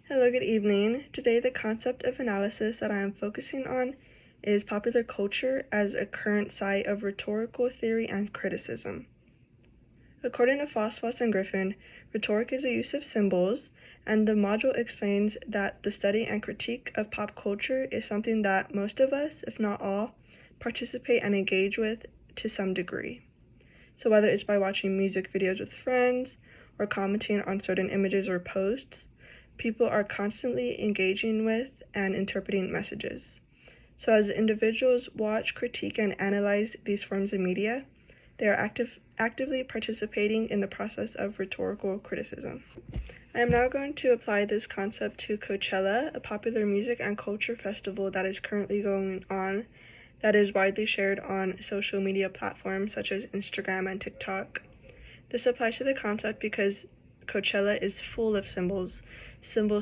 Hello, good evening. Today, the concept of analysis that I am focusing on is popular culture as a current site of rhetorical theory and criticism. According to Foss and Griffin, rhetoric is a use of symbols, and the module explains that the study and critique of pop culture is something that most of us, if not all, participate and engage with to some degree. So whether it's by watching music videos with friends or commenting on certain images or posts, people are constantly engaging with and interpreting messages. So as individuals watch, critique, and analyze these forms of media, they are actively participating in the process of rhetorical criticism. I am now going to apply this concept to Coachella, a popular music and culture festival that is currently going on that is widely shared on social media platforms such as Instagram and TikTok. This applies to the concept because Coachella is full of symbols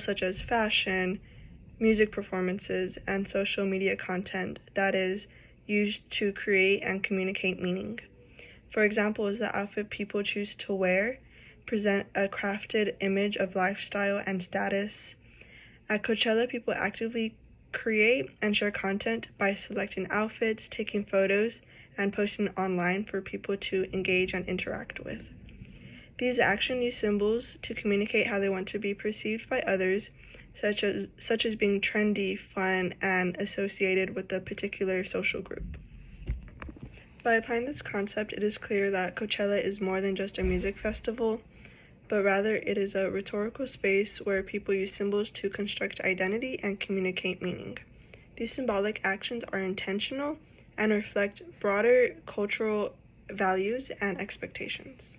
such as fashion, music performances, and social media content that is used to create and communicate meaning. For example, is the outfit people choose to wear present a crafted image of lifestyle and status. At Coachella, people actively create and share content by selecting outfits, taking photos, and posting online for people to engage and interact with. These actions use symbols to communicate how they want to be perceived by others, such as being trendy, fun, and associated with a particular social group. By applying this concept, it is clear that Coachella is more than just a music festival, but rather it is a rhetorical space where people use symbols to construct identity and communicate meaning. These symbolic actions are intentional and reflect broader cultural values and expectations.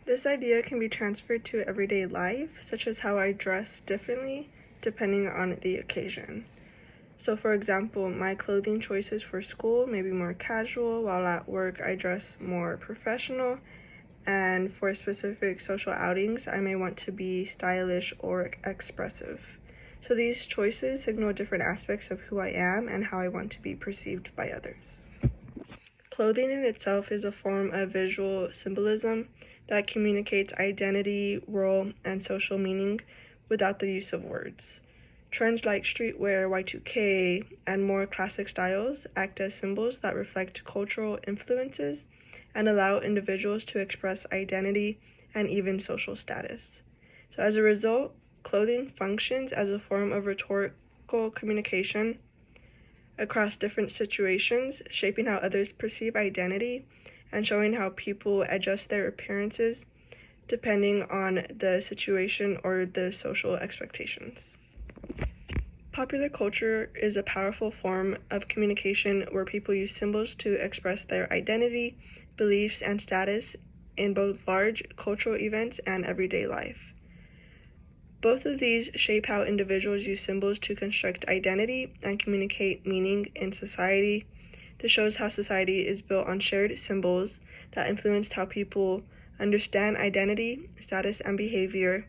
This idea can be transferred to everyday life, such as how I dress differently depending on the occasion. So for example, my clothing choices for school may be more casual, while at work I dress more professional, and for specific social outings, I may want to be stylish or expressive. So these choices signal different aspects of who I am and how I want to be perceived by others. Clothing in itself is a form of visual symbolism that communicates identity, role, and social meaning without the use of words. Trends like streetwear, Y2K, and more classic styles act as symbols that reflect cultural influences and allow individuals to express identity and even social status. So as a result, clothing functions as a form of rhetorical communication across different situations, shaping how others perceive identity and showing how people adjust their appearances depending on the situation or the social expectations. Popular culture is a powerful form of communication where people use symbols to express their identity, beliefs, and status in both large cultural events and everyday life. Both of these shape how individuals use symbols to construct identity and communicate meaning in society. This shows how society is built on shared symbols that influenced how people understand identity, status, and behavior,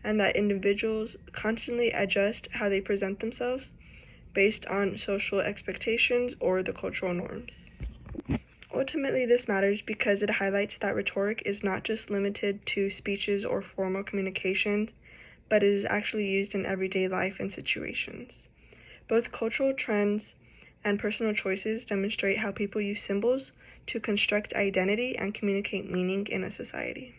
and that individuals constantly adjust how they present themselves based on social expectations or the cultural norms. Ultimately, this matters because it highlights that rhetoric is not just limited to speeches or formal communications, but it is actually used in everyday life and situations. Both cultural trends and personal choices demonstrate how people use symbols to construct identity and communicate meaning in a society.